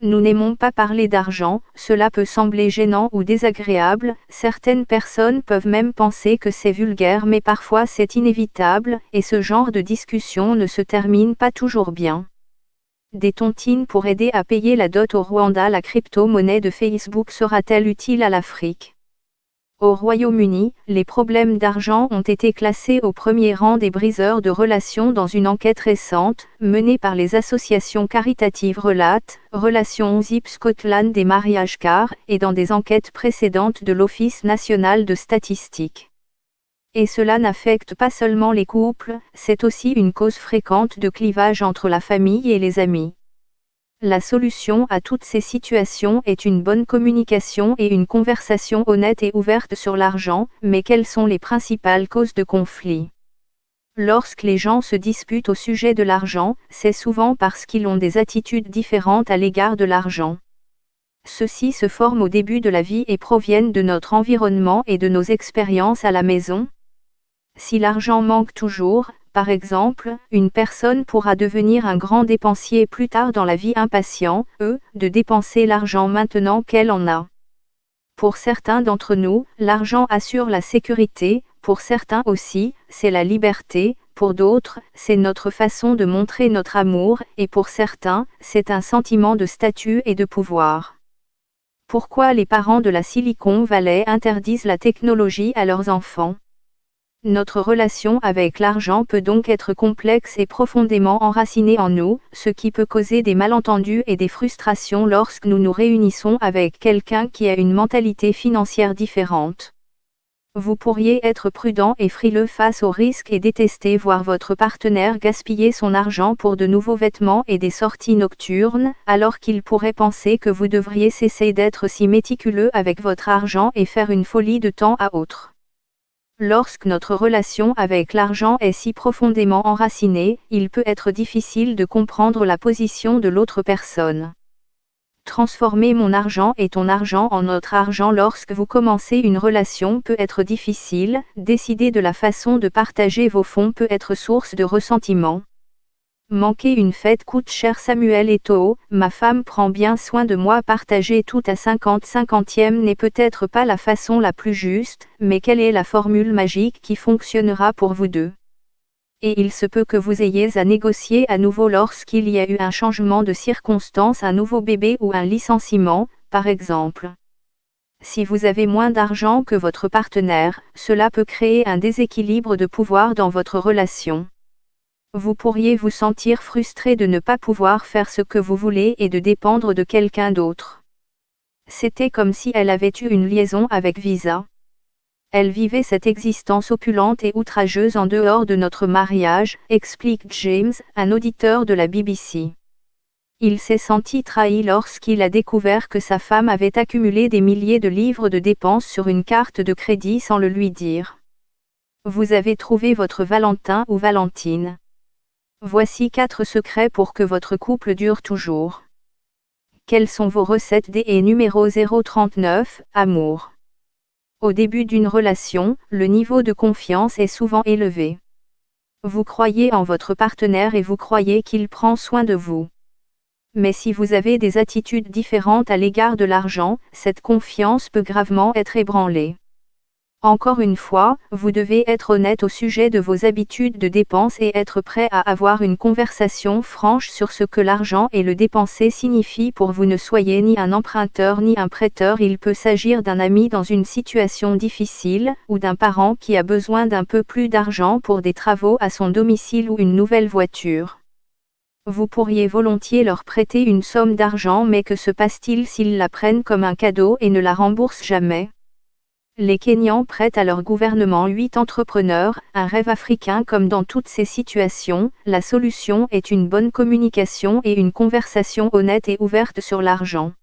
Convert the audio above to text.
Nous n'aimons pas parler d'argent, cela peut sembler gênant ou désagréable, certaines personnes peuvent même penser que c'est vulgaire mais parfois c'est inévitable, et ce genre de discussion ne se termine pas toujours bien. Des tontines pour aider à payer la dot au Rwanda. La crypto-monnaie de Facebook sera-t-elle utile à l'Afrique ? Au Royaume-Uni, les problèmes d'argent ont été classés au premier rang des briseurs de relations dans une enquête récente, menée par les associations caritatives Relations Zip Scotland et Mariage Car, et dans des enquêtes précédentes de l'Office national de statistique. Et cela n'affecte pas seulement les couples, c'est aussi une cause fréquente de clivage entre la famille et les amis. La solution à toutes ces situations est une bonne communication et une conversation honnête et ouverte sur l'argent, mais quelles sont les principales causes de conflit ? Lorsque les gens se disputent au sujet de l'argent, c'est souvent parce qu'ils ont des attitudes différentes à l'égard de l'argent. Ceux-ci se forment au début de la vie et proviennent de notre environnement et de nos expériences à la maison. Si l'argent manque toujours, par exemple, une personne pourra devenir un grand dépensier plus tard dans la vie, impatient, de dépenser l'argent maintenant qu'elle en a. Pour certains d'entre nous, l'argent assure la sécurité, pour certains aussi, c'est la liberté, pour d'autres, c'est notre façon de montrer notre amour, et pour certains, c'est un sentiment de statut et de pouvoir. Pourquoi les parents de la Silicon Valley interdisent la technologie à leurs enfants ? Notre relation avec l'argent peut donc être complexe et profondément enracinée en nous, ce qui peut causer des malentendus et des frustrations lorsque nous nous réunissons avec quelqu'un qui a une mentalité financière différente. Vous pourriez être prudent et frileux face aux risques et détester voir votre partenaire gaspiller son argent pour de nouveaux vêtements et des sorties nocturnes, alors qu'il pourrait penser que vous devriez cesser d'être si méticuleux avec votre argent et faire une folie de temps à autre. Lorsque notre relation avec l'argent est si profondément enracinée, il peut être difficile de comprendre la position de l'autre personne. Transformer mon argent et ton argent en notre argent. Lorsque vous commencez une relation peut être difficile, décider de la façon de partager vos fonds peut être source de ressentiment. Manquer une fête coûte cher. Samuel Eto'o, ma femme prend bien soin de moi. Partager tout à 50-50e n'est peut-être pas la façon la plus juste, mais quelle est la formule magique qui fonctionnera pour vous deux ? Et il se peut que vous ayez à négocier à nouveau lorsqu'il y a eu un changement de circonstances, un nouveau bébé ou un licenciement, par exemple. Si vous avez moins d'argent que votre partenaire, cela peut créer un déséquilibre de pouvoir dans votre relation. Vous pourriez vous sentir frustré de ne pas pouvoir faire ce que vous voulez et de dépendre de quelqu'un d'autre. C'était comme si elle avait eu une liaison avec Visa. Elle vivait cette existence opulente et outrageuse en dehors de notre mariage, explique James, un auditeur de la BBC. Il s'est senti trahi lorsqu'il a découvert que sa femme avait accumulé des milliers de livres de dépenses sur une carte de crédit sans le lui dire. Vous avez trouvé votre Valentin ou Valentine. Voici 4 secrets pour que votre couple dure toujours. Quelles sont vos recettes et numéro 039, amour. Au début d'une relation, le niveau de confiance est souvent élevé. Vous croyez en votre partenaire et vous croyez qu'il prend soin de vous. Mais si vous avez des attitudes différentes à l'égard de l'argent, cette confiance peut gravement être ébranlée. Encore une fois, vous devez être honnête au sujet de vos habitudes de dépenses et être prêt à avoir une conversation franche sur ce que l'argent et le dépenser signifient pour vous. Ne soyez ni un emprunteur ni un prêteur. Il peut s'agir d'un ami dans une situation difficile, ou d'un parent qui a besoin d'un peu plus d'argent pour des travaux à son domicile ou une nouvelle voiture. Vous pourriez volontiers leur prêter une somme d'argent, mais que se passe-t-il s'ils la prennent comme un cadeau et ne la remboursent jamais ? Les Kenyans prêtent à leur gouvernement 8 entrepreneurs, un rêve africain. Comme dans toutes ces situations, la solution est une bonne communication et une conversation honnête et ouverte sur l'argent.